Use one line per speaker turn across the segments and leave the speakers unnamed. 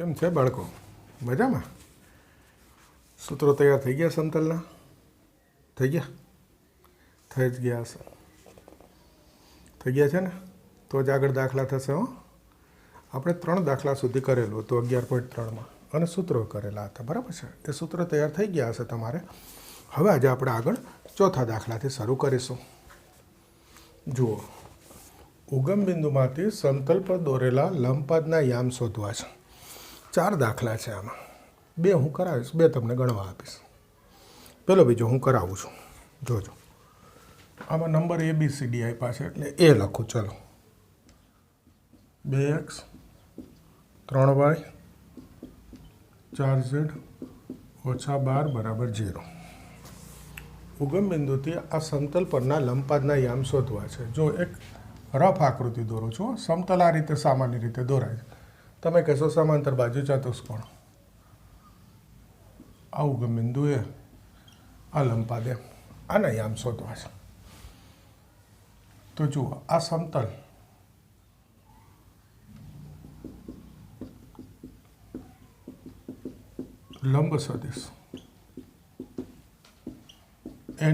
કેમ છે બાળકો? મજામાં? સૂત્રો તૈયાર થઈ ગયા સમતલના? થઈ ગયા? થઈ જ ગયા હશે. થઈ ગયા છે ને? તો જ આગળ દાખલા થશે. હો, આપણે 3 દાખલા સુધી કરેલું હતું 11.3માં અને સૂત્રો કરેલા હતા, બરાબર છે? એ સૂત્રો તૈયાર થઈ ગયા હશે તમારે. હવે આજે આપણે આગળ ચોથા દાખલાથી શરૂ કરીશું. જુઓ, ઉગમ બિંદુમાંથી સમતલ પર દોરેલા લંબપદના યામ શોધવા છે. 4 દાખલા છે આમાં. 2 હું કરાવીશ, 2 તમને ગણવા આપીશ. પેલો બીજો હું કરાવું છું. જોજો, આમાં નંબર ABCD આપ્યા છે એટલે એ લખું. ચલો, 2x 3y 4z -12 = 0. ઉગમ બિંદુથી આ સમતલ પરના લંબપદના યામ શોધવા છે. જો એક રફ આકૃતિ દોરું છું. સમતલ આ રીતે સામાન્ય રીતે દોરાય છે. તમે કહેશો સમાંતર બાજુ ચતુષ્કોણ. આ ઉગમ બિંદુ એ આ લંબપદ એમ, આના યામ શોધવા છે. તો જુઓ, આ સમતલ લંબ સદિશ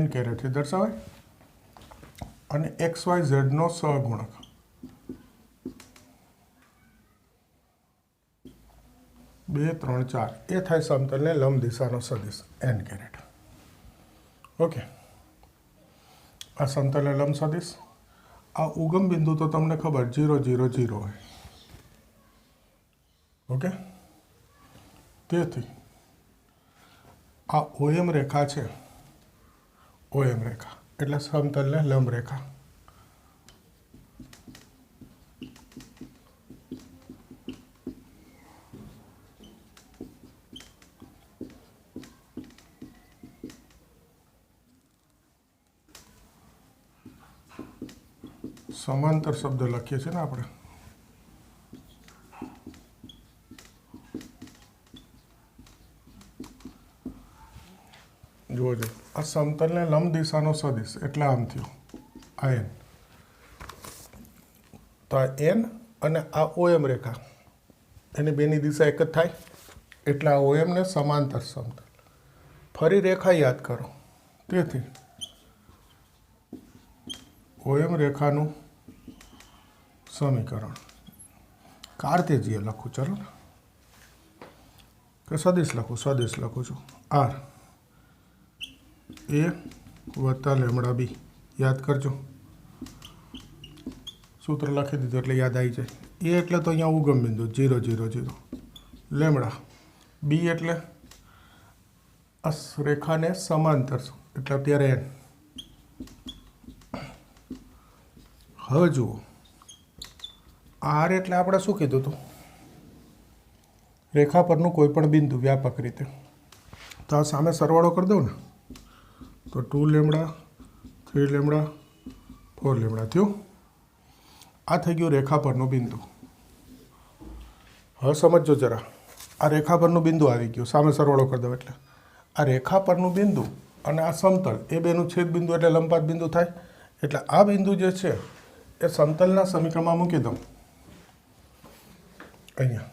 n કેરેટથી દર્શાવાય અને XYZ નો સહગુણક બે 3 4 એ થાય સમતલને લંબ દિશાનો સદિશ n કેરેટ. ઓકે, આ સમતલને લંબ સદિશ. આ ઉગમ બિંદુ તો તમને ખબર 0 0 0 હોય. ઓકે, તેથી આ OM રેખા છે. OM રેખા એટલે સમતલને લંબ રેખા. સમાંતર શબ્દ લખીએ છીએ ને આપણે. જોજો, આ સમતલને લંબ દિશાનો સદિશ એટલે આમ થયું આ n. તો આ n અને આ OM રેખા એની બેની દિશા એક જ થાય એટલે આ OM ને સમાંતર સમતલ. ફરી રેખા યાદ કરો. તેથી OM રેખાનું સમીકરણ કાર્તેજીય લખું. ચલો ને, કે સદિશ લખું. સદિશ લખું છું R A + λb. યાદ કરજો, સૂત્ર લખી દીધું એટલે યાદ આવી જાય. A એટલે તો અહીંયા ઉગમ બિંદુ 0 0 0. લેમડા B એટલે આ રેખાને સમાંતર એટલે અત્યારે n. હવે જુઓ, R એટલે આપણે શું કીધું હતું? રેખા પરનું કોઈ પણ બિંદુ વ્યાપક રીતે. તો આ સામે સરવાળો કરી દઉં ને તો 2 લેમડા 3 લેમડા 4 લેમડા થયું. આ થઈ ગયું રેખા પરનું બિંદુ. હવે સમજો જરા, આ રેખા પરનું બિંદુ આવી ગયું. સામે સરવાળો કરી દઉં એટલે આ રેખા પરનું બિંદુ અને આ સમતલ એ બેનું છેદ બિંદુ એટલે લંબપાત બિંદુ થાય. એટલે આ બિંદુ જે છે એ સમતલના સમીકરણમાં મૂકી દઉં અહીંયા.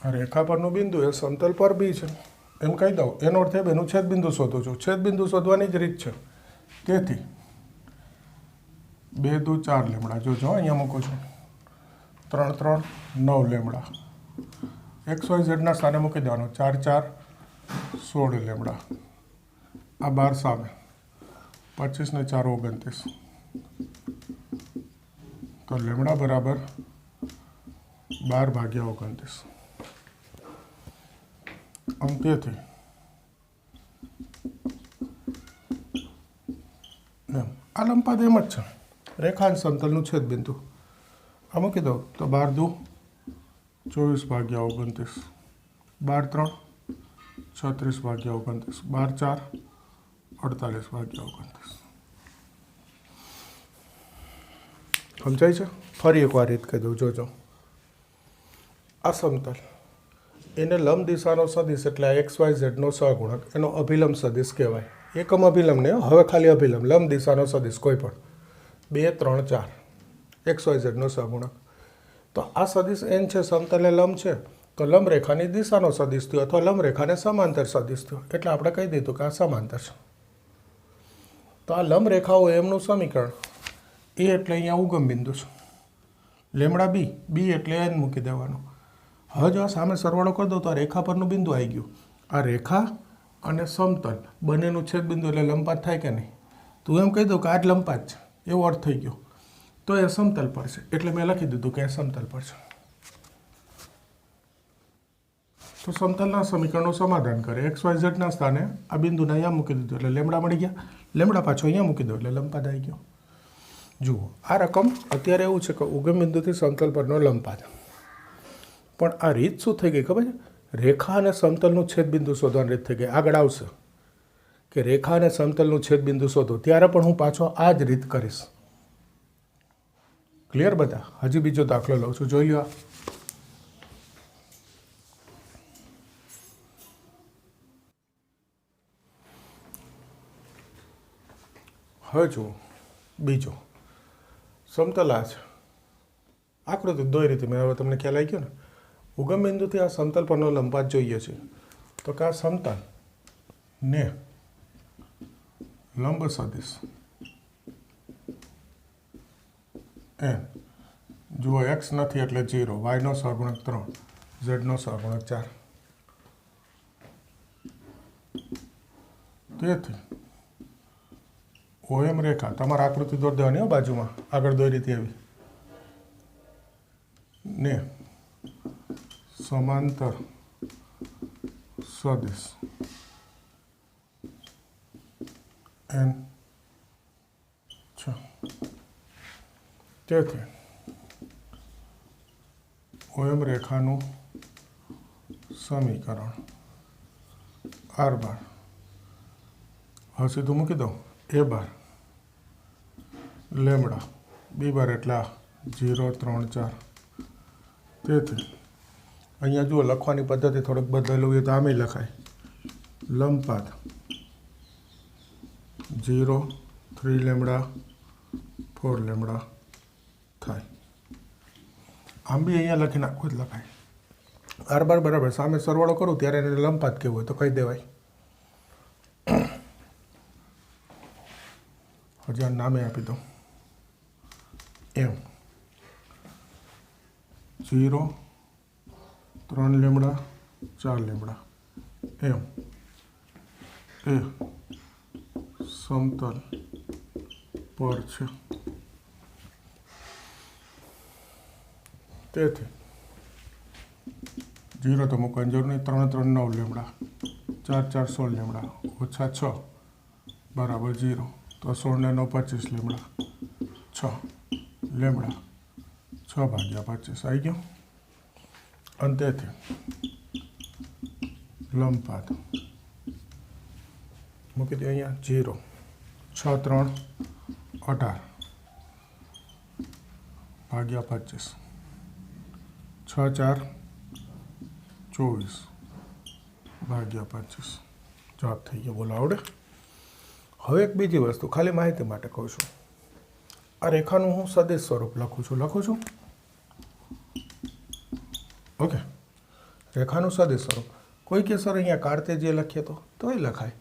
આ રેખા પરનું બિંદુ એ સમતલ પર બી છે એમ કહી દઉં. એનો અર્થ એ બેનું છેદ બિંદુ શોધું છું. છેદ બિંદુ શોધવાની જ રીત છે. તેથી 2 2 4 લેમડા. જોજો, અહીંયા મૂકું છું. 3 3 9 લેમડા. XYZ ના સ્થાને મૂકી દેવાનું. 4 4 16 લેમડા. આ 12 સામે 25 ને 4 29. તો લેમડા બરાબર 12 / 29. આમ તેથી એમ આ લંબપદ એમ જ છે. રેખાંશ સમતલનું છેદ બિંદુ. આ મૂકી દઉં તો 12 2 24 / 29. 12 3 36 / 29. 12 4 48 / 29. સમજાય છે? ફરી એકવાર રીત કહી દઉં. જોજો, આ સમતલ એને લંબ દિશાનો સદિશ એટલે એક્સ વાય ઝેડનો સહગુણક એનો અભિલંબ સદિશ કહેવાય. એકમ અભિલંબ ને હવે ખાલી અભિલંબ લંબ દિશાનો સદિશ કોઈ પણ 2 3 4 એક્સ વાય ઝેડનો સહગુણક. તો આ સદિશ એન છે, સમતલને લંબ છે, તો લંબ રેખાની દિશાનો સદિશ થયો અથવા લંબ રેખાને સમાંતર સદિશ થયો એટલે આપણે કહી દીધું કે આ સમાંતર છે. તો આ લંબ રેખાઓ એમનું સમીકરણ એ એટલે અહીંયા ઉગમ બિંદુ છે, લેમડા બી એટલે એન મૂકી દેવાનું. હવે જો આ સામે સરવાળો કરી દો તો આ રેખા પરનું બિંદુ આવી ગયું. આ રેખા અને સમતલ બંનેનું છેદ બિંદુ એટલે લંબપાત થાય કે નહીં? તું એમ કહી દઉં કે આ જ લંબપાત છે એવો અર્થ થઈ ગયો. તો એ સમતલ પર છે એટલે મેં લખી દીધું કે એ સમતલ પર છે. તો સમતલના સમીકરણનું સમાધાન કરે. એક્સ વાય ઝેડના સ્થાને આ બિંદુને અહીંયા મૂકી દીધું એટલે લેમડા મળી ગયા. લેમડા પાછો અહીંયા મૂકી દો એટલે લંબપાત આવી ગયો. જુઓ આ રકમ અત્યારે એવું છે કે ઉગમ બિંદુથી સમતલ પરનો લંબપાત. પણ આ રીત શું થઈ ગઈ ખબર છે? રેખા અને સમતલનું છેદબિંદુ શોધવાની રીત થઈ ગઈ. આગળ આવશે કે રેખા અને સમતલનું છેદબિંદુ શોધો, ત્યારે પણ હું પાછો આ જ રીત કરીશ. ક્લિયર બધા? હજી બીજો દાખલો લઉં છું, જોઈ લો. હવે જુઓ બીજો સમતલ આ છે, આકૃતિ દોઈ રીતે મેં હવે તમને ખ્યાલ આવી ગયો ને. ઉગમ બિંદુથી આ સમતલ પરનો લંબપાત જોઈએ છે તો કે આ સમતલ ને લંબ સદિશ એન, જુઓ એક્સ નથી એટલે 0, વાયનો સહગુણક 3, ઝેડનો સહગુણક 4. તેથી ઓએમ રેખા તમારે આકૃતિ દોરી દેવાની હો બાજુમાં, આગળ દોરી રીતે આવી ને સમાંતર સદિશ એન છે. તેથી ઓએમ રેખાનું સમીકરણ આર બાર હવે સીધું મૂકી દઉં. એ બાર લેમડા બી બાર એટલે 0 3 4. તેથી અહીંયા જુઓ લખવાની પદ્ધતિ થોડીક બદલેલું હોય તો આમે લખાય લંબપાત 0 3 લેમડા 4 લેમડા થાય. આમ બી અહીંયા લખી નાખવું જ લખાય. આર બાર બરાબર સામે સરવાળો કરું ત્યારે એને લંબપાત કેવું હોય તો કહી દેવાય. હજી નામે આપી દો એમ 0 3 લેમડા 4 લેમડા એમ એ સમતલ પર છે. તેથી 0 તો મૂકવાની જરૂર નહીં. 3 3 9 લેમડા 4 4 16 લેમડા ઓછા 6 બરાબર 0. તો 16 ને 9 25 લેમડા 6 લેમડા 6 ભાગ્યા 25 આવી ગયો. અને તેથી લંબપાત મૂકી દે અહીંયા 0 6 3 18 ભાગ્યા 25 6 4 24 ભાગ્યા 25 જવાબ થઈ ગયો. બોલો આવડે? હવે એક બીજી વસ્તુ ખાલી માહિતી માટે કહું છું. આ રેખાનું હું સદિશ સ્વરૂપ લખું છું. ઓકે, રેખાનું સદિશ સ્વરૂપ. કોઈ કે સર અહીંયા કાર્તેજીય લખીએ તોય લખાય.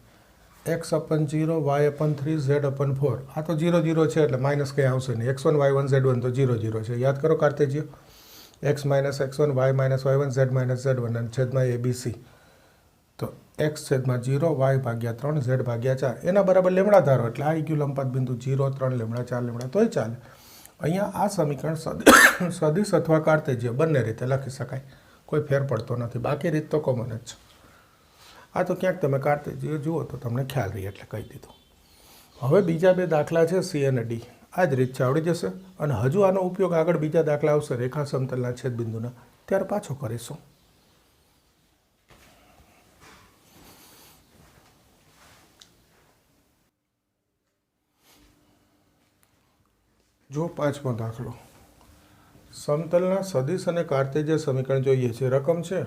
x/0 y/3 z/4. આ તો 0 0 છે એટલે માઇનસ કંઈ આવશે નહીં. x1 y1 z1 તો 0 0 છે. યાદ કરો કાર્તેજીય. x - x1 y - y1 z - z1 અને છેદમાં abc. તો x/0 y/3 z/4 એના બરાબર લેમડા ધારો એટલે આવી ગયું લંબપાત બિંદુ 0 3 લેમડા 4 લેમડા તોય ચાલે. અહીંયા આ સમીકરણ સદિશ અથવા કાર્તેજીય બંને રીતે લખી શકાય, કોઈ ફેર પડતો નથી. બાકી રીત તો કોમન જ છે. આ તો ક્યાંક તમે કાર્તેજીય જુઓ તો તમને ખ્યાલ રહી એટલે કહી દીધું. હવે બીજા બે દાખલા છે સી અને ડી. આ જ રીત છે, આવડી જશે. અને હજુ આનો ઉપયોગ આગળ બીજા દાખલા આવશે રેખા સમતલના છેદબિંદુના, ત્યારે પાછો કરીશું. જો પાંચમો દાખલો. સમતલના સદિશ અને કાર્તેજીય સમીકરણ જોઈએ છે. રકમ છે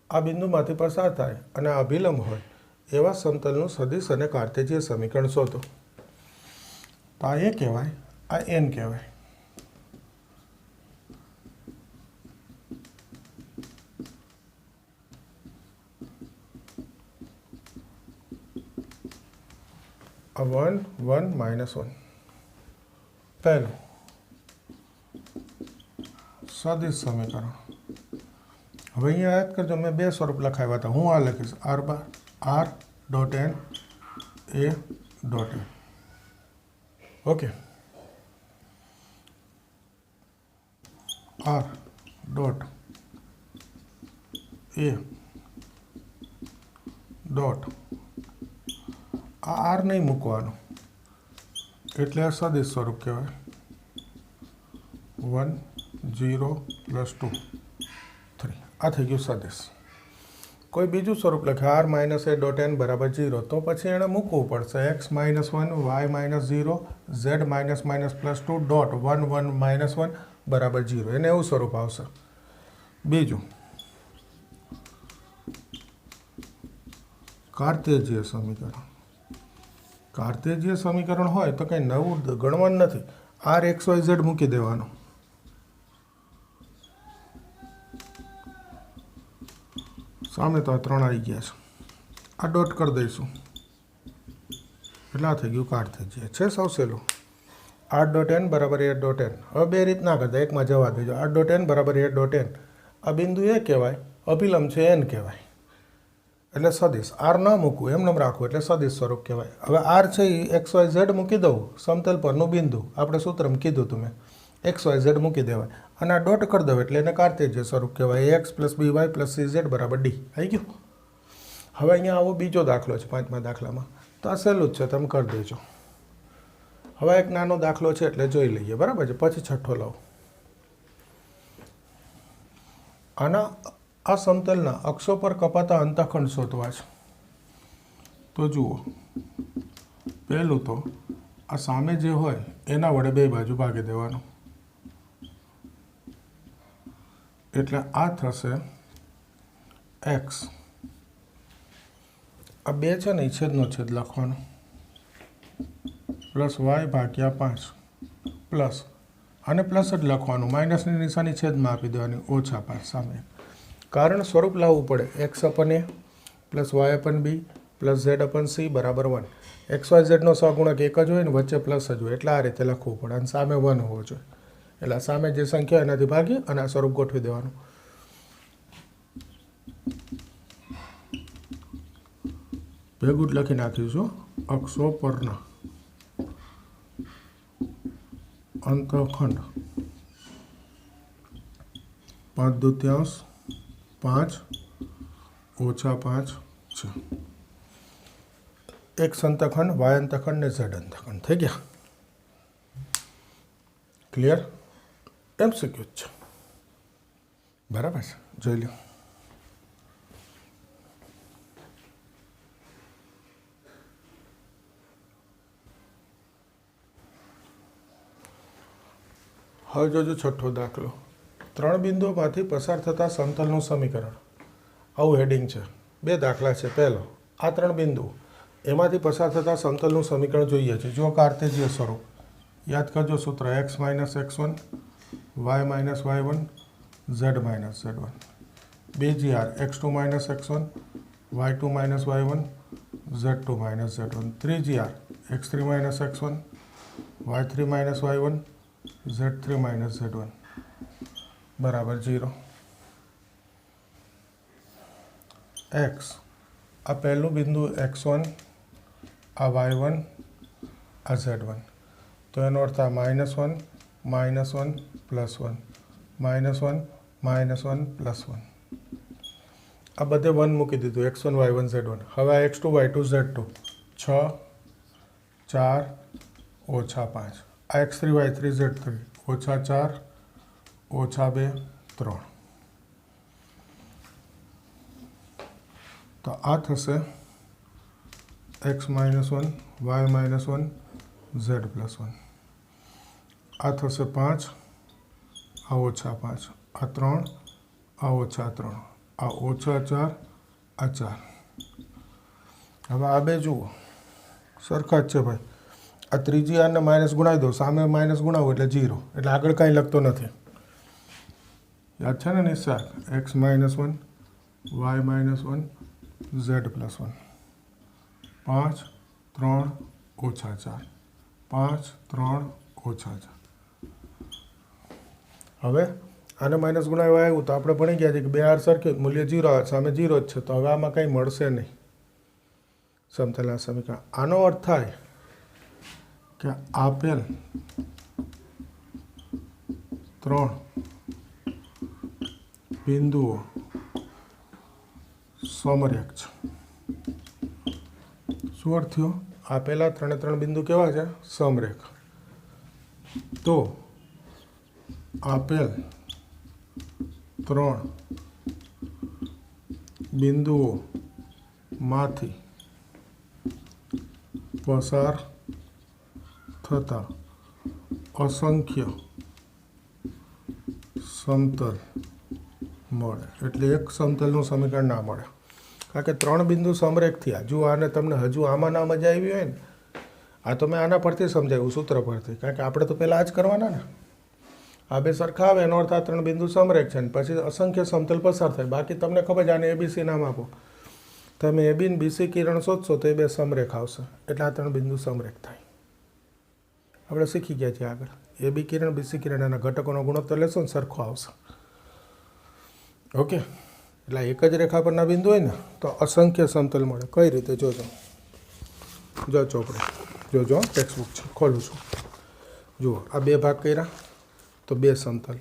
આ બિંદુમાંથી પસાર થાય અને આ અભિલંબ હોય એવા સમતલનું સદિશ અને કાર્તેજીય સમીકરણ શોધો. તો આ એ કહેવાય, આ એન કહેવાય. આ 1 1 -1 પહેલું સદિશ સમીકરણ. હવે અહીંયા યાદ કરજો, મેં બે સ્વરૂપ લખાવ્યા હતા. હું આ લખીશ r dot n a dot n. Okay, r dot a dot, આ r નહીં મૂકવાનું એટલે આ સદિશ સ્વરૂપ કહેવાય. 1 0 +2 3 આ થઈ ગયું સદિશ. કોઈ બીજું સ્વરૂપ લખે r - a ડોટ n બરાબર 0, તો પછી એણે મૂકવું પડશે x - 1 y - 0 z +2 ડોટ 1 1 -1 બરાબર 0. એને એવું સ્વરૂપ આવશે. બીજું કાર્તેજીય સમીકરણ. કાર્તેજીય સમીકરણ હોય તો કંઈ નવું ગણવાનું નથી. r x y z મૂકી દેવાનું. સામે તો આ 3 આવી ગયા છે. આ ડોટ કરી દઈશું એટલે આ થઈ ગયું કાર્તેજીય. છે સૌ સહેલું. r ડોટ n બરાબર a ડોટ n. હવે બે રીત ના કરતા, એકમાં જવા દેજો. r ડોટ n બરાબર a ડોટ n. આ બિંદુ એ કહેવાય, અભિલંબ છે n કહેવાય, એટલે સદિશ. r ન મૂકવું, એમને રાખવું એટલે સદિશ સ્વરૂપ કહેવાય. હવે r છે એ એક્સ વાય ઝેડ મૂકી દઉં, સમતલ પરનું બિંદુ. આપણે સૂત્રમાં કીધું તમે એક્સ વાય ઝેડ મૂકી દેવાય અને આ ડોટ કરી દઉં એટલે એને કાર્તેજીય સ્વરૂપ કહેવાય. ax + by + cz બરાબર d. આવી ગયું. હવે અહીંયા આવો બીજો દાખલો છે 5મા દાખલામાં. તો આ સહેલું જ છે, તમે કરી દેજો. હવે એક નાનો દાખલો છે એટલે જોઈ લઈએ, બરાબર છે, પછી છઠ્ઠો લાવો. આના આ સમતલના અક્ષો પર કપાતા અંતઃખંડ શોધવા છે. તો જુઓ, પહેલું તો આ સામે જે હોય એના વડે બે બાજુ ભાગી દેવાનું. એટલે આ થશે x. આ બે છે ને, છેદનો છેદ લખવાનો, +y / 5 પ્લસ, આને પ્લસ જ લખવાનું, માઇનસની નિશાની છેદમાં આપી દેવાની, -5 સામે. કારણ સ્વરૂપ લાવવું પડે. x/a + y/b + z/c બરાબર 1. એક્સ વાય ઝેડનો સહગુણક એક જ હોય ને, વચ્ચે પ્લસ જ હોય, એટલે આ રીતે લખવું પડે. અને સામે 1 હોવો જોઈએ. એટલે સામે જે સંખ્યા એનાથી ભાગી અને આ સ્વરૂપ ગોઠવી દેવાનું. ભેગું જ લખી નાખીશું. અક્ષો પરના અંતઃખંડ 5/2 5 -5 છે. x અંતઃખંડ, y અંતઃખંડ ને z અંતઃખંડ થઈ ગયા. ક્લિયર? MCQ છે, બરાબર છે. જોઈ લો. હવે જોજો છઠ્ઠો દાખલો. 3 બિંદુઓમાંથી પસાર થતા સમતલનું સમીકરણ. આવું હેડિંગ છે. 2 દાખલા છે. પહેલો, આ 3 બિંદુઓ એમાંથી પસાર થતા સમતલનું સમીકરણ જોઈએ છે. જો કાર્તેજીય સ્વરૂપ યાદ કરજો. સૂત્ર x - x1 y - y1 z - z1. બીજી r x2 - x1 y2 - y1 z2 - z1. ત્રીજી r x3 - x1 y3 - y1 z3 - z1 બરાબર 0. x, આ પહેલું બિંદુ x1, આ y1, આ z1. તો એનો અર્થ આ -1 -1 +1 -1 -1 +1. આ બધે 1 મૂકી દીધું. x1 y1 z1. હવે આ x2 y2 z2 6 4 -5. આ x3 y3 z3 -4 -2 3. તો આ થશે x - 1 y - 1 z +1. આ થશે 5, આ -5, આ 3, આ -3. आ ओछा 4 आ 4। हवे आ बे जुओ सरखा ज छे भाई। आ त्रीजी आर ने माइनस गुणावी दो, सामे माइनस गुणावो एटले 0, एटले आगळ कांई लगतो नथी। याद छे ने निशाक X minus 1 Y minus 1 Z plus 1 5 3 ओछा 4 5 3 ओछा 4। हवे आने माइनस गुणाव्या आव्युं तो आपणे भणी गया छे के बे आर सरखे मूल्य 0 आवे, सामे 0 ज छे, तो हवे आमां कंई मळशे नहीं समतलना समीकरण। आनो अर्थ थाय के आपेल 3 बिंदुओ समरेख छे। शुं अर्थ थयो? आपेला 3 बिंदु केवा छे? समरेख। तो आपेल 3 बिंदुओ मांथी पसार थता असंख्य समतल मळे। एटले एक समतलनुं समीकरण ना मळे, कारण के 3 बिंदु समरेख थया। जो आने तमने हजू आमां ना मजा आवी होय ने, आ तो मैं आना परथी समजाव्युं सूत्र परथी, कारण के आपणे तो पहेला आ ज करवाना ने। आ बे सरखा आवे एनो अर्थ आ 3 बिंदु समरेख छे, पछी असंख्य समतल पसार थाय। बाकी तमने खबर आने एबीसी नाम आपो, तमे एबी ने बीसी किरण शोधशो तो ए बे समरेख आवशे, एटले आ 3 बिंदु समरेख थाय। आपणे शीखी गया छीए आगळ एबी किरण बीसी किरण एना घटकोनो गुणोत्तर लेशो ने सरखो आवशे। ओके, एटले एक ज रेखा परना बिंदु होय ने तो असंख्य समतल मळे। कई रीते जोजो, जो चोपड़े जोजो टेक्स्ट बुक छे, खोलूं छुं। जुओ आ 2 भाग कर्या तो 2 समतल,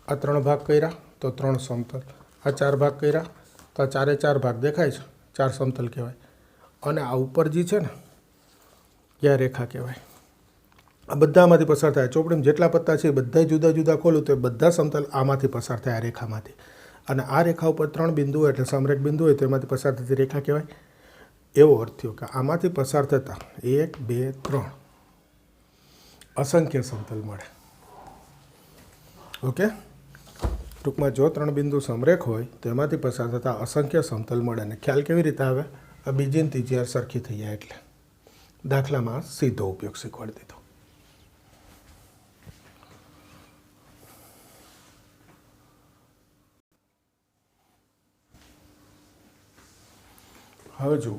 आ 3 भाग कर्या तो 3 समतल, आ 4 भाग कर्या तो आ 4 4 भाग देखाय छे, 4 समतल कहेवाय। अने आ उपर जे छे ने ए रेखा कहेवाय। आ बधामांथी पसार थाय। चोपड़ीमां जेटला पत्ता छे बधाय जुदा जुदा खोलूं तो बधा समतल आमांथी पसार थाय, आ रेखामांथी। अने आ रेखा उपर 3 बिंदु एटले समरेख बिंदु होय तो एमांथी पसार थती रेखा कहेवाय। एवो अर्थ थयो के आमांथी पसार थता 1 2 3 असंख्य समतल मळे। ओके, टूंकमां जो 3 बिंदु समरेख होय तो एमांथी पसार थता असंख्य समतल मळे। ने ख्याल केवी रीते आवे? आ बीजी ने तीजी हार सरखी थई जाय एटले दाखलामां सीधो उपयोग शीखवाडी दीधो। हवे जुओ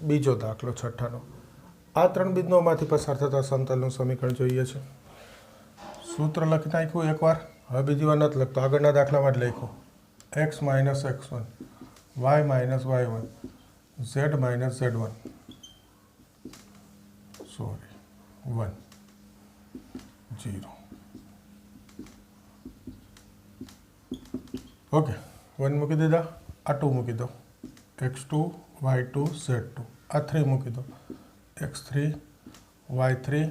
बीजो दाखलो छठ्ठानो। आ 3 बिंदुओमांथी पसार थता समतलनुं समीकरण जोईए छे। सूत्र लखी नाख्युं एकवार, हवे बीजी वार नथी लखतो, आगळना दाखलामां ज लख्युं X minus x1 Y minus y1 z minus z1 1 0। Okay, 1 मूकी दीधा, आ 2 मूकी दो x2 y2 z2, आ 3 मूकी दो x3 y3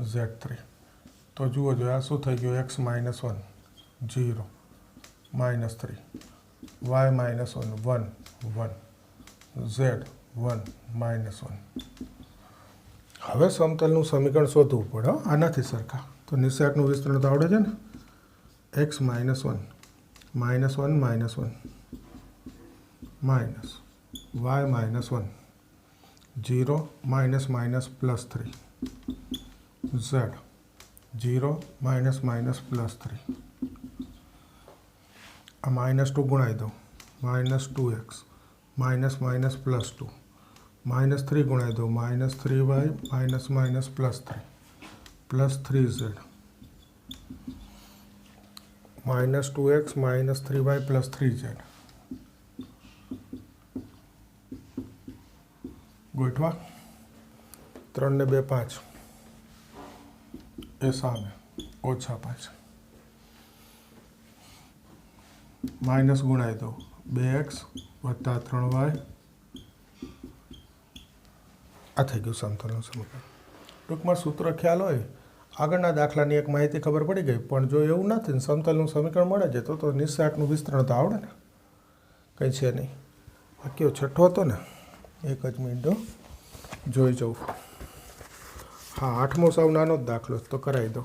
z3। तो जुओ जो आ शू थई गयुं X minus 1 0 minus 3 Y minus 1 1 1 z 1 minus 1। हवे समतलनुं समीकरण शोधवुं पड़े, आनाथी सरखा। तो निशाकनुं विस्तरण तो आवडे छे ने। X minus 1 minus 1 minus 1 minus वाय minus 1 0 minus minus plus 3 z 0 minus minus plus 3। आ माइनस 2 गुणाई दो minus 2x minus minus plus 2 minus 3 गुणाई दो minus 3y minus minus plus 3 plus 3z minus 2x minus 3y plus 3z। गोठवा 3 ने 2 5 ए सामे ओछा 5 minus गुणाई दो 2x वत्ता 3y। आ थई गयुं समतलनुं समीकरण। टूंकमां सूत्र ख्याल होय, आगळना दाखलानी एक माहिती खबर पड़ी गई, पण जो एवुं नथी ने समतलनुं समीकरण मळे जतो तो निशाकनुं विस्तरण तो आवडे ने, कंई छे नहीं। आ कयो छठ्ठो हतो ने, एक ज मिनिट जोई जाऊं। हाँ, 8मो साव नानो ज दाखलो तो कराई दो।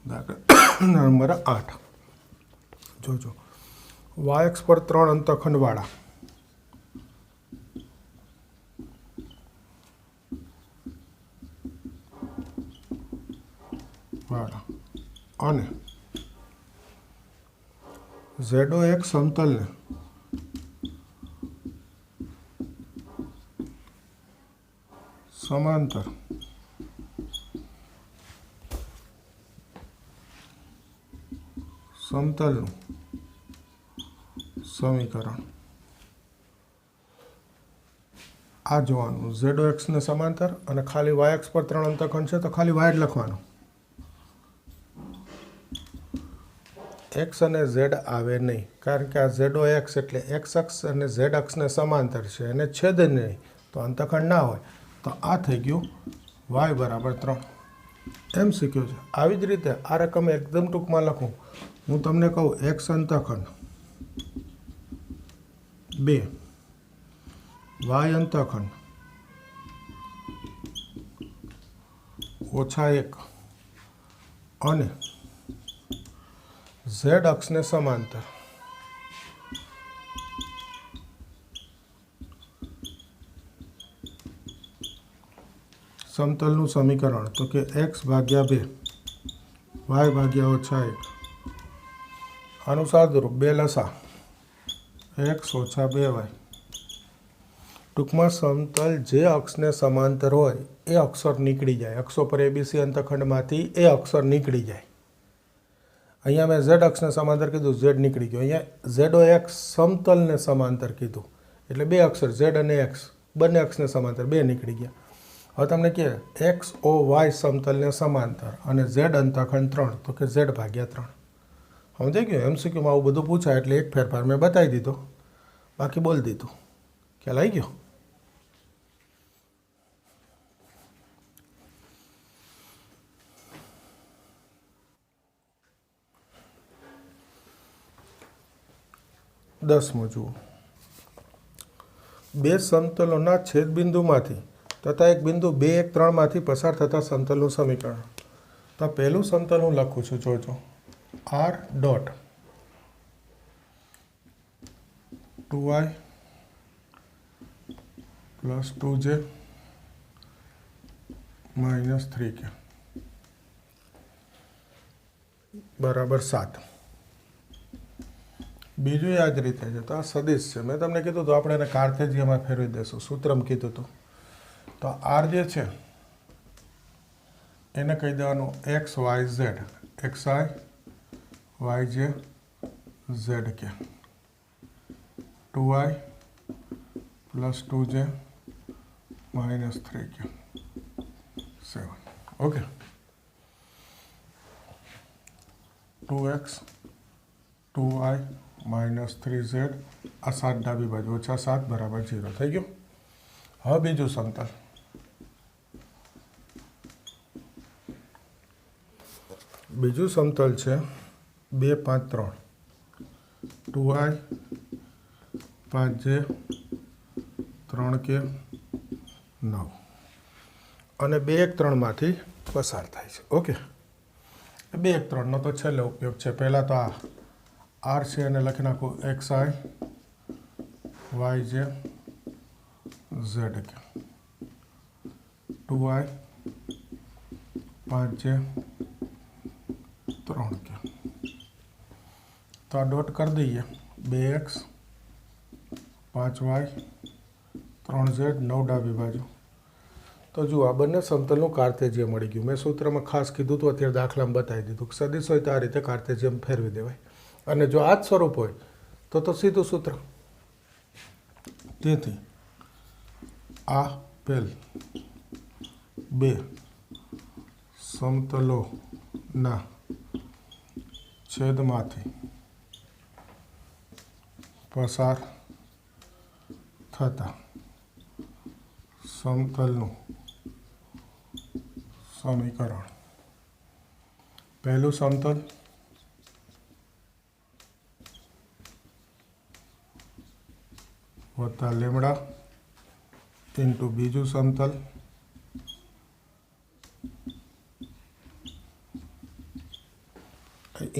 दाखला नंबर 8। જોજો વાય એક્સ પર 3 અંતખંડવાળા અને ઝેડો એક્સ સમતલને સમાંતર સમતલનું સમીકરણ આ જોવાનું ઝેડો એક્સને સમાંતર અને ખાલી વાય એક્સ પર 3 અંતખંડ છે તો ખાલી વાય જ લખવાનું. એક્સ અને ઝેડ આવે નહીં કારણ કે આ ઝેડો એક્સ એટલે એક્સ અક્ષ અને ઝેડ અક્ષને સમાંતર છે એને છેદ જ નહીં તો અંતખંડ ના હોય તો આ થઈ ગયું વાય બરાબર 3 એમ શીખ્યું છે. આવી જ રીતે આ રકમ એકદમ ટૂંકમાં લખું હું તમને કહું એક્સ અંતખંડ 2 વાય અંતખંડ -1 અને ઝેડ અક્ષને સમાંતર સમતલનું સમીકરણ તો કે x ભાગ્યા 2 y ભાગ્યા -1 આનું સાદુરૂપ 2 લસા x ઓછા 2y. ટૂંકમાં સમતલ જે અક્ષને સમાંતર હોય એ અક્ષર નીકળી જાય. અક્ષો પર એબીસી અંતખંડમાંથી એ અક્ષર નીકળી જાય. અહીંયા મેં ઝેડ અક્ષને સમાંતર કીધું ઝેડ નીકળી ગયો. અહીંયા ઝેડો એક્સ સમતલને સમાંતર કીધું એટલે 2 અક્ષર ઝેડ અને એક્સ બંને અક્ષને સમાંતર 2 નીકળી ગયા. હવે તમને કહે એક્સ ઓ વાય સમતલને સમાંતર અને ઝેડ અંતખંડ 3 તો કે ઝેડ ભાગ્યા 3. સમજાઈ ગયું? MCQમાં આવું બધું પૂછાય એટલે એક ફેરફાર મેં બતાવી દીધો બાકી બોલી દીધું. ખ્યાલ આવી ગયો? દસમું જુઓ બે સમતલોના છેદબિંદુમાંથી તથા એક બિંદુ 2, 1, 3 માંથી પસાર થતા સમતલનું સમીકરણ. તો પહેલું સમતલ હું લખું છું જોજો r dot 2y plus 2j minus 3k બરાબર 7. બીજું આ જ રીતે છે. તો આ સદિશ છે. મેં તમને કીધું તો આપણે એને કાર્તેજિયમાં ફેરવી દઈશું. સૂત્રમ કીધું હતું. તો આર જે છે એને કહી દેવાનું એક્સ વાય ઝેડ એક્સ આઈ વાય જે ઝેડ કે 2i plus 2j minus 3k 7. Okay 2x 2i minus 3z આ 7 ડાબી બાજુ -7 બરાબર 0 થઈ ગયું. હવે બીજું સમતલ છે 2, 5, 3 2i 5j 3k 9 અને 2, 1, 3 માંથી પસાર થાય છે. ઓકે 2, 1, 3 નો તો છેલ્લે ઉપયોગ છે. પહેલાં તો આ આર છે અને લખી નાખું એક્સ આઈ વાય જે ઝેડ કે 2i 5j 3k. તો આ ડોટ કરી દઈએ 2x 5y 3z 9 ડાબી બાજુ. તો જુઓ આ બંને સમતલનું કાર્તેજિયમ મળી ગયું. મેં સૂત્રમાં ખાસ કીધું તો અત્યારે દાખલામાં બતાવી દીધું. સદિશ હોય તો આ રીતે કાર્તેજિયમ ફેરવી દેવાય અને જો આ જ સ્વરૂપ હોય તો સીધું સૂત્ર. તેથી આપેલ બે સમતલોના છેદમાંથી પસાર થતા સમતલનું સમીકરણ. પહેલું સમતલ વત્તા લેમડા ઇન્ટુ બીજું સમતલ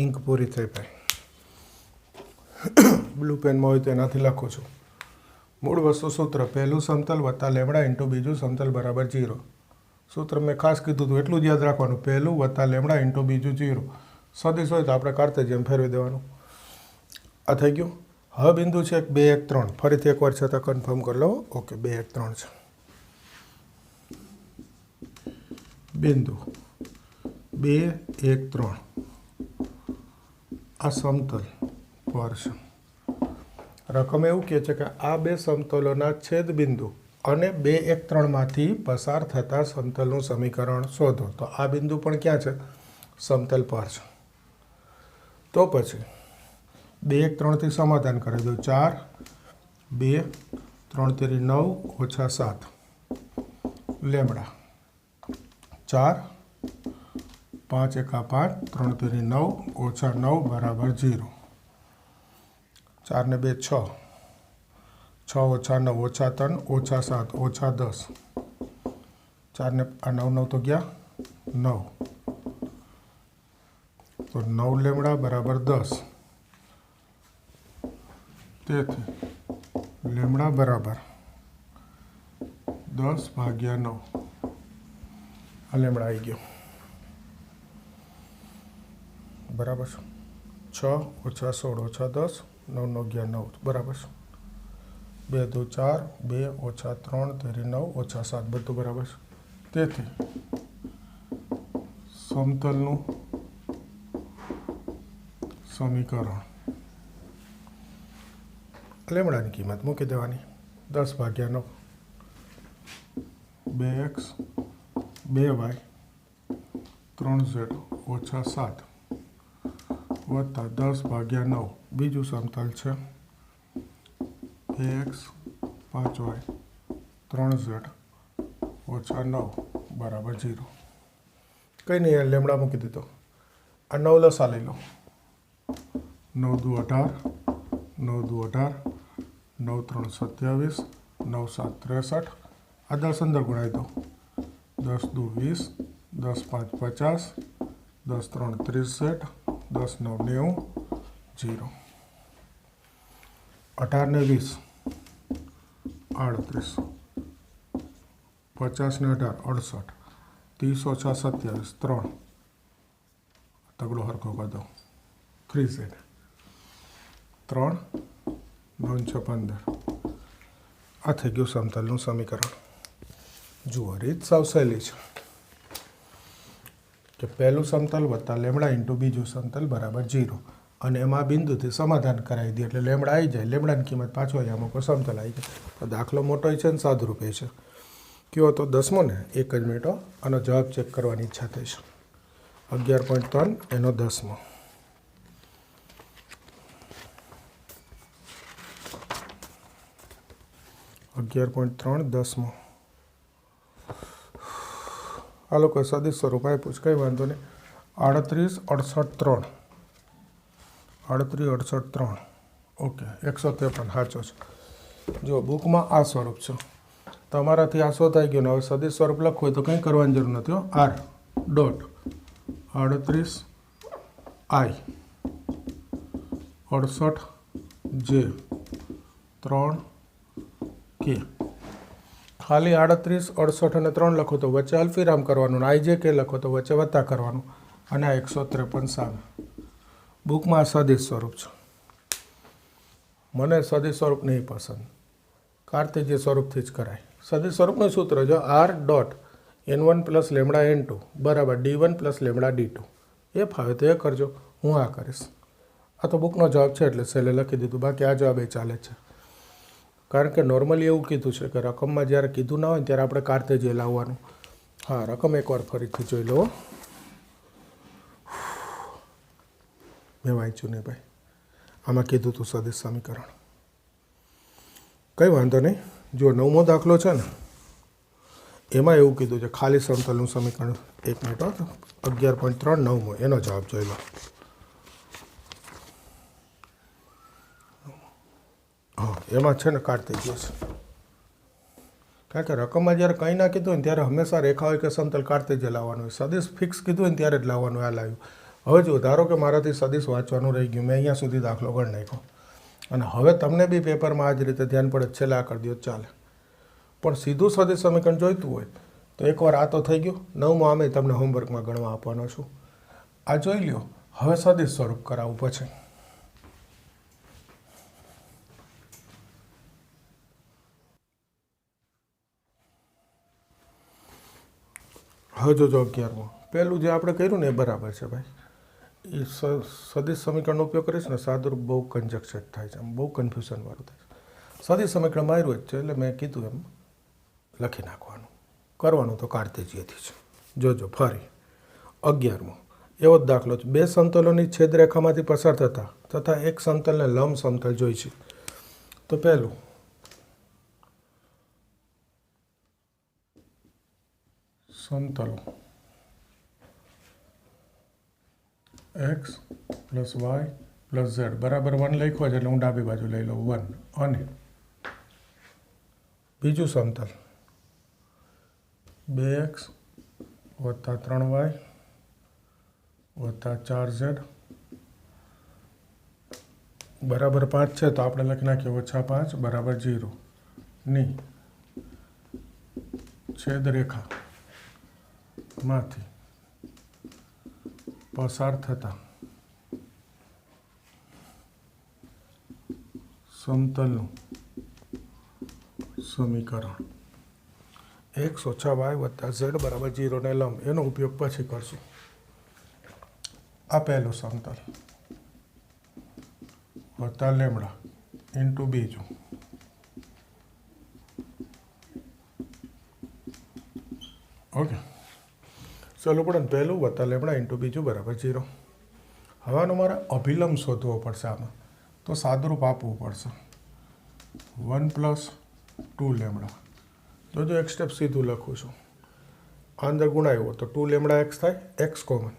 ઇંક પૂરી થઈ ભાઈ. બ્લુ પેનમાં હોય તો એનાથી લખું છું. મૂળ વસ્તુ સૂત્ર પહેલું સમતલ વત્તા લેમડા ઇન્ટુ બીજું સમતલ બરાબર 0. સૂત્ર મેં ખાસ કીધું હતું એટલું જ યાદ રાખવાનું, પહેલું વત્તા લેમડા ઇન્ટુ બીજું 0. સદીશ હોય તો આપણે કાર્ટેશિયન ફેરવી દેવાનું. આ થઈ ગયું. હવે બિંદુ છે 2, 1, 3. ફરીથી એકવાર છતાં કન્ફર્મ કરી લો. ઓકે, 2, 1, 3 છે બિંદુ. 2, 1, 3 આ સમતલ પર છે. રકમ એવું કહે છે કે આ બે સમતલોના છેદ બિંદુ અને 2, 1, 3 માંથી પસાર થતા સમતલનું સમીકરણ શોધો. તો આ બિંદુ પણ ક્યાં છે? સમતલ પર છે. તો પછી 2, 1, 3 થી સમાધાન કરી દો. 4, 2, 3 તેરી 9 ઓછા 7 લેમડા. 4, 5 એકા 5, 3 તેરી 9 ઓછા 9 બરાબર 0. 4 ને 2 6, 6 ઓછા 9 ઓછા 3 ઓછા 7 ઓછા 10. 4 ને 9 9 તો ગયા 9, તો 9 લેમડા બરાબર 10. તેથી લેમડા બરાબર 10 ભાગ્યા 9. આ લેમડા આવી ગયો બરાબર છે. 6 ઓછા 16 ઓછા 10, 9 9 ગયા 9 બરાબર છે. 2 2 4, 2 ઓછા 3 તેરી 9 ઓછા 7 બધું બરાબર છે. તેથી સમતલનું સમીકરણ લેમડાની કિંમત મૂકી દેવાની. 10 ભાગ્યા 9, 2x 2y 3z ઓછા 7 વત્તા 10 ભાગ્યા 9. બીજું સમતલ છે 2x 5y 3z ઓછા 9 બરાબર 0. કંઈ નહીં, લેમડા મૂકી દીધો. આ 9 લસા લઈ લો. 9 દુ 18, 9 દુ 18, 9 3 27, 9 7 63. આ 10 અંદર ગુણાવી દો. 10 દુ 20, 10 5 50, 10 3 63, 10 9 90, 0. 18 ને 20 38, 50 ને 18 68, 30 ઓછા 27 3. તગડો હરખો કરી દો. 3z 3 9 6 15. આ થઈ ગયું સમતલનું સમીકરણ. જુઓ, રીત સાવ સહેલી છે કે પહેલું સમતલ વત્તા લેમડા ઇન્ટુ બીજું સમતલ બરાબર 0. અને એમાં બિંદુથી સમાધાન કરાવી દે એટલે લેમડા આવી જાય. લેમડાની કિંમત પાછો અહીંયા મૂકો, સમતલ આવી જાય. તો દાખલો મોટો છે ને સાદુરૂપે છે. કયો તો 10મો ને? એક જ મિનિટો. આનો જવાબ ચેક કરવાની ઈચ્છા થઈ છે. 11.3 એનો 10મો. .3 10મો. આ લોકો સદીશ સ્વરૂપ આપ્યું છે, કંઈ વાંધો નહીં. 38 68 3. 38 68 3. ઓકે, 153 સાચો છે. જો બુકમાં આ સ્વરૂપ છે, તમારાથી આ શોધાઈ ગયો ને. હવે સદીશ સ્વરૂપ લખવું હોય તો કંઈ કરવાની જરૂર નથી. R dot 38 I 68 J 3 K. ખાલી 38 68 અને 3 લખો તો વચ્ચે અલ્ફીરામ કરવાનું. આઈ જે કે લખો તો વચ્ચે વત્તા કરવાનું. અને આ 153 સામે. બુકમાં આ સદીશ સ્વરૂપ છે. મને સદીશ સ્વરૂપ નહીં પસંદ, કાર્તેજીય સ્વરૂપથી જ કરાય. સદીશ સ્વરૂપનું સૂત્ર જો R dot n1 plus lambda n2 બરાબર d1 પ્લસ લેમડા d2. એ ફાવે તો એ કરજો, હું આ કરીશ. આ તો બુકનો જવાબ છે એટલે છેલ્લે લખી દીધું. બાકી આ જવાબ એ ચાલે છે. કારણ કે નોર્મલી એવું કીધું છે કે રકમમાં જ્યારે કીધું ના હોય ત્યારે આપણે કાર્તેજીય લાવવાનું. હા, રકમ એકવાર ફરીથી જોઈ લો. મેં વાંચ્યું નહીં ભાઈ. આમાં કીધું હતું સદીશ સમીકરણ. કંઈ વાંધો નહીં. જો 9મો દાખલો છે ને, એમાં એવું કીધું છે ખાલી સમતલનું સમીકરણ. 1 મિનિટ. 11.3 9મો એનો જવાબ જોઈ લો. હા, એમાં છે ને કાર્તેજીય છે. કારણ કે રકમમાં જ્યારે કંઈ ના કીધું હોય ને ત્યારે હંમેશા રેખા હોય કે સમતલ કાર્તેજીય લાવવાનું હોય. સદીશ ફિક્સ કીધું હોય ને ત્યારે જ લાવવાનું. આ લાવ્યું. હવે જો ધારો કે મારાથી સદીશ વાંચવાનું રહી ગયું, મેં અહીંયા સુધી દાખલો ગણી નાખ્યો. અને હવે તમને બી પેપરમાં આ જ રીતે ધ્યાન પડે છેલ્લે આ કરી દો ચાલે. પણ સીધું સદિશ સમીકરણ જોઈતું હોય તો એકવાર આ તો થઈ ગયું. 9મું આમે તમને હોમવર્કમાં ગણવા આપવાનો છું. આ જોઈ લ્યો. હવે સદિશ સ્વરૂપ કરાવું પછી. હવે જોજો 11મું પહેલું જે આપણે કર્યું ને એ બરાબર છે ભાઈ. એ સદિશ સમીકરણનો ઉપયોગ કરીશ ને સાદુરૂપ બહુ કંજક્શન થાય છે, બહુ કન્ફ્યુઝનવાળું થાય છે. સદિશ સમીકરણ માર્યું જ છે એટલે મેં કીધું એમ લખી નાખવાનું. કરવાનું તો કાર્તેજીયથી છે. જોજો ફરી 11મું એવો જ દાખલો છે. બે સમતલોની છેદરેખામાંથી પસાર તથા એક સમતલને લંબ સમતલ જોઈ છે. તો પહેલું સમતલો x plus Y plus Z બરાબર 1 લખ્યો છે એટલે હું ડાબી બાજુ લઈ લઉં 1. અને બીજું સમતલ 2x વત્તા 3y વત્તા 4z બરાબર 5 છે તો આપણે લખી નાખીએ -5 બરાબર 0 ની છેદરેખા માંથી પસાર થતા સમતલનું સમીકરણ x ઓછા y વત્તા z બરાબર 0 ને લંબ. એનો ઉપયોગ પછી કરશું. આ પહેલું સમતલ વત્તા લેમડા ઇન્ટુ બીજું ઓકે. ચાલો પડે ને પહેલું વત્તા લેમડા ઇન્ટુ બીજું બરાબર 0. હવે આનો મારે અભિલંબ શોધવો પડશે. આમાં તો સાદુરૂપ આપવું પડશે 1 + 2 લેમડા. જો એક સ્ટેપ સીધું લખું છું. આ અંદર ગુણાયો તો 2 લેમડા x થાય, x કોમન.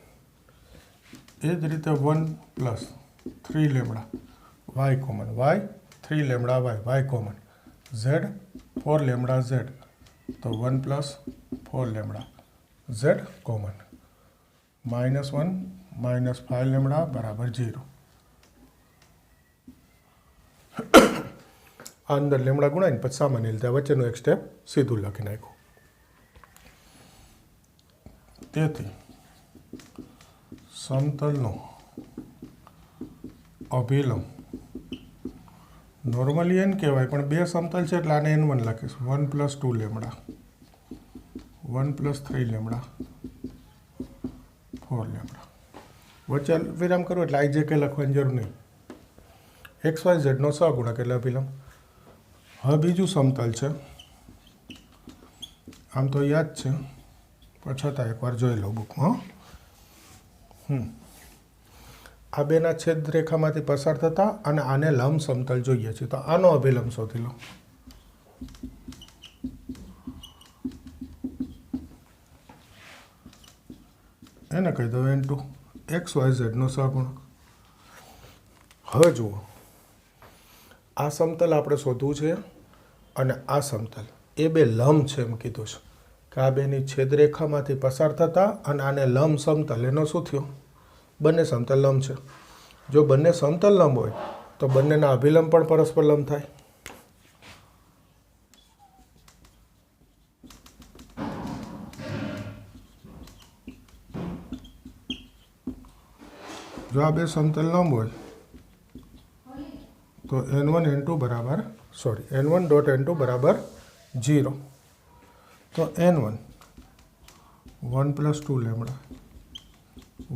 એ જ રીતે 1 + 3 lambda y common, y 3 lambda y common, z 4 lambda z તો 1 + 4 લેમડા z કોમન. -1 - 5 લેમડા બરાબર 0. આ અંદર લેમડા ગુણાઈને પછી સામાન્ય લીધા વચ્ચેનું એક સ્ટેપ સીધું લખી નાખ્યું. તેથી સમતલનો અભિલંબ નોર્મલી n કહેવાય પણ બે સમતલ છે એટલે આને n1 લખીશ. 1 + 2 લેમડા 1 + 3 લેમડા 4 લેમડા વચ્ચે વિરામ કરો એટલે આઈ જે કે લખવાની જરૂર નહીં. XYZ નો સહગુણક એટલે અભિલંબ. હવે બીજું સમતલ છે. આમ તો યાદ છે પણ છતાં એકવાર જોઈ લો બુકમાં. આ બેના છેદ રેખામાંથી પસાર થતા અને આને લંબ સમતલ જોઈએ છે તો આનો અભિલંબ શોધી લો. એને કહી દો n2 XYZ નો સહગુણક. હવે જુઓ આ સમતલ આપણે શોધવું છે અને આ સમતલ એ બે લંબ છે એમ કીધું છે કે આ બેની છેદરેખામાંથી પસાર થતા અને આને લંબ સમતલ. એનો શું થયો? બંને સમતલ લંબ છે. જો બંને સમતલ લંબ હોય તો બંનેના અભિલંબ પણ પરસ્પર લંબ થાય. જો આ બે સમતલ લંબ હોય તો n1 બરાબર n1.n2 બરાબર 0. તો n1 1 + 2 lambda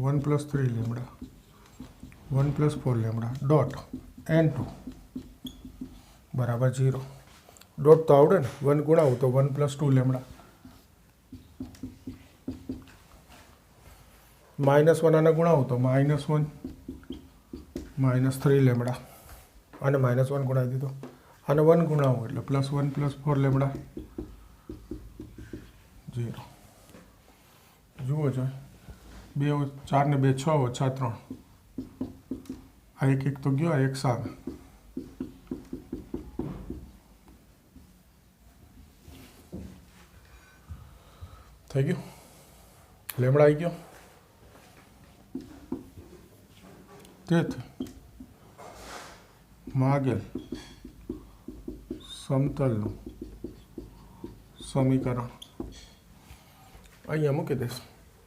1 + 3 lambda 1 + 4 lambda dot n2 બરાબર 0. ડોટ તો આવડે ને, 1 ગુણાવું તો 1 + 2 લેમડા -1 આને ગુણાવું તો -1 -3 લેમડા અને -1 ગુણાવી દીધો. આને 1 ગુણાવું એટલે +1 + 4 લેમડા 0. જુઓ જો 2 4 ને 2 6 ઓછા 3 આ એક તો ગયો, આ એક સામે. થઈ ગયું લેમડા આવી ગયો. તેથી માગેલ સમતલનું સમીકરણ અહીંયા મૂકી દઈશ.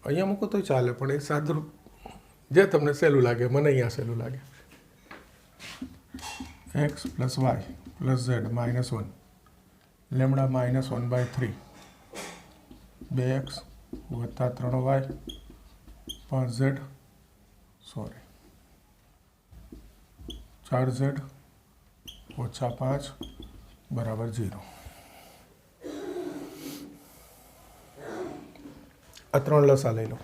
અહીંયા મૂકો તો ચાલે, પણ એ સાદુરૂપ જે તમને સહેલું લાગે. મને અહીંયા સહેલું લાગે. x + y + z -1 lambda -1/3 2x + 3y 5z 4z - 5 બરાબર 0. આ 3 લસા લઈ લો.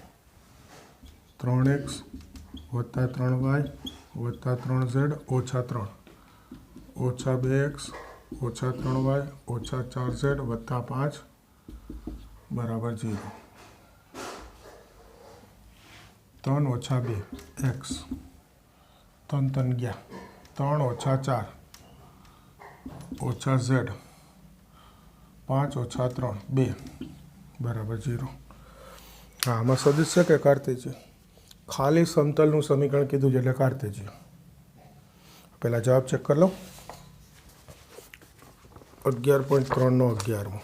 3x + 3y + 3z - 3 ઓછા 2x ઓછા 3y ઓછા 4z વત્તા 5 બરાબર 0. 3 ઓછા 2 x 3 3 ગયા 3 ઓછા 4 ઓછા z 5 ઓછા 3 2 બરાબર 0. હા, આમાં સદિશ છે કે કાર્તેજ્ય? ખાલી સમતલનું સમીકરણ કીધું છે એટલે કાર્તેજ્ય. પહેલાં જવાબ ચેક કરી લો. 11.3 નો 11મો.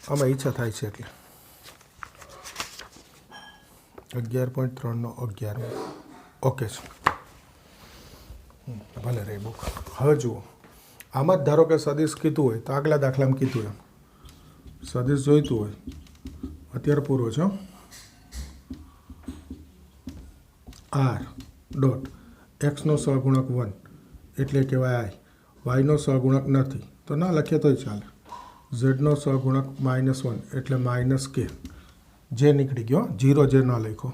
આમાં ઈચ્છા થાય છે એટલે 11.3 નો 11મો. ઓકે છે, ભલે રહી બુક. હવે જુઓ, આમાં જ ધારો કે સદિશ કીધું હોય તો આગલા દાખલામાં કીધું એમ સદિશ જોઈતું હોય. અત્યારે પૂરો છે. r ડોટ એક્સનો સહગુણક 1 એટલે કહેવાય i. વાયનો સહગુણક નથી તો ના લખીએ તોય ચાલે. ઝેડનો સહગુણક -1 એટલે -k. જે નીકળી ગયો, 0 જે ન લખ્યો.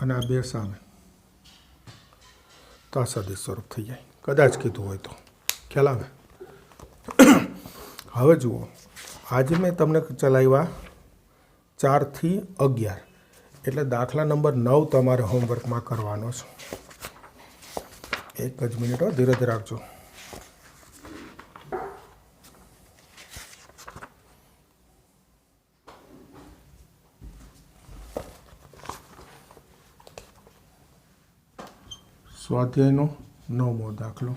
અને આ 2 સામે તો આ સદિશ સ્વરૂપ થઈ જાય. કદાચ કીધું હોય તો ખ્યાલ આવે. હવે જુઓ, આજે મેં તમને ચલાવ્યા 4 થી 11 એટલે દાખલા નંબર 9 તમારે હોમવર્કમાં કરવાનો છે. એક જ મિનિટ, ધીરે ધીરે રાખજો. સ્વાધ્યાયનો 9મો દાખલો.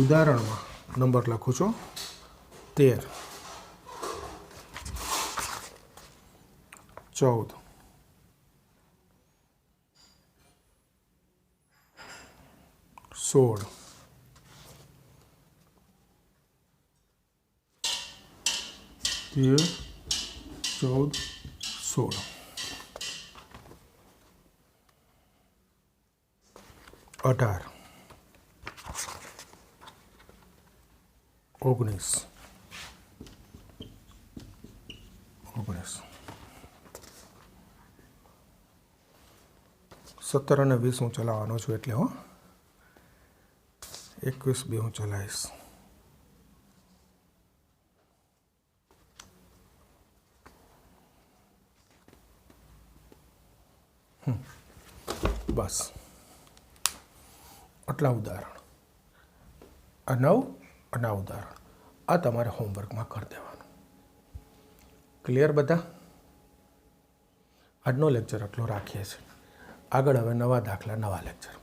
ઉદાહરણમાં નંબર લખું છું 13 14 16 13 14 16 18 19 17 અને 20 હું ચલાવવાનો છું એટલે 21 બી હું ચલાવીશ. બસ આટલા ઉદાહરણ. આ 9 અને આ ઉદાહરણ આ તમારે હોમવર્કમાં કરી દેવાનું. ક્લિયર બધા? આજનો લેક્ચર આટલો રાખીએ છીએ. આગળ હવે નવા દાખલા, નવા લેક્ચર.